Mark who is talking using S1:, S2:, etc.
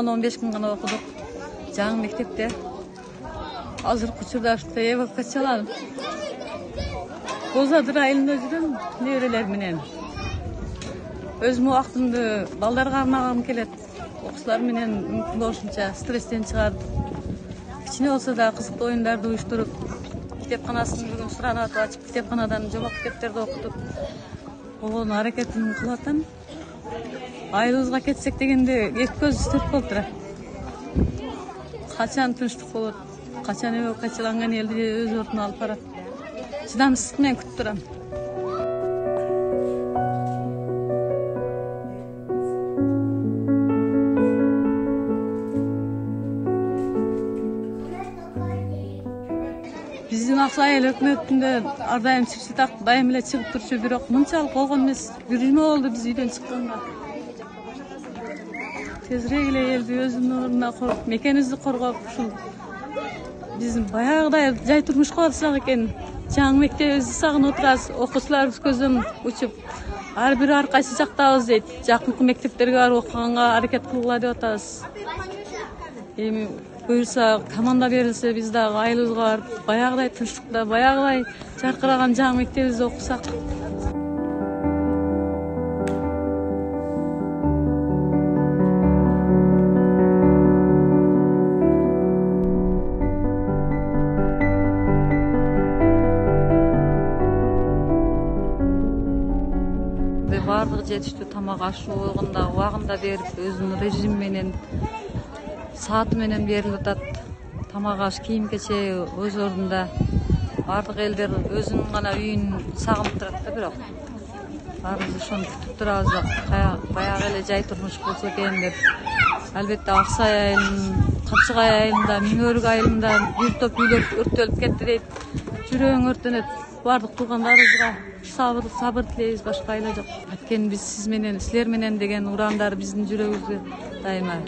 S1: 10-15 gün gana okuduk. Жаңы мектепте. Азыркы учурда ушундай эвакуацияланып. Бозадыр айылында жүрөм неберелер менен. Өзүм убактымды балдарга арнагым келет. Окуучулар менен мүмкүн болушунча стресстен чыгарып, кичине болсо да кызыктуу оюндарды уюштуруп, китепканасын бүгүн суранып ачып, китепканадан жомок китептерди окутуп, болгону аракетин кылып атам. Айылыбызга кетсек дегенде эки көз төрт болуп турат. Качан тынчтык болот, качан эвакуацияланган элди өз ордуна алып барат. Чыдамсыздык менен күтүп турам. Биздин Аксай айыл өкмөтүндө ар дайым чипси так дайым эле чыгып турчу, бирок мынчалык болгон эмес. Бир жума болду биз үйдөн чыкканга. Тезирээк эле элди өзүнүн ордуна коюп, мекенибизди коргоп, ушул биздин баягыдай жай турмушка барсак экен. Жаңы мектебибизди сагынып отурабыз, окуучуларыбыз көзөн учуп, ар бири ар кайсы жактабыз дейт. Жакынкы мектептерге барып окуганга аракет кылгыла деп атабыз. Эми буюрса, команда берилсе, биз дагы айылыбызга барып, баягыдай тынчтыкта, баягыдай жаркыраган жаңы мектебибизде окусак. Бардыгы жетиштүү тамак ашуу болгондо убагында берип, өзүнүн режим менен, сааты менен берилип атат. Тамак аш, кийим кечеги өз ордунда. Бардык элдер өзүнүн гана үйүн сагынып турат да, бирок баарыбыз ошону күтүп турабыз. Баягы эле жай турмуш болсо экен деп. Албетте Аксай айылынын, Капчыгай айылында, Миңөрүк айылында бир топ үйлөр өрттөлүп кетти дейт. Жүрөгүң өртөнөт. Бардык туугандарыбызга сабыр тилейбиз, башка айла жок. Анткени биз силер менен деген урандар биздин жүрөгүбүздө дайыма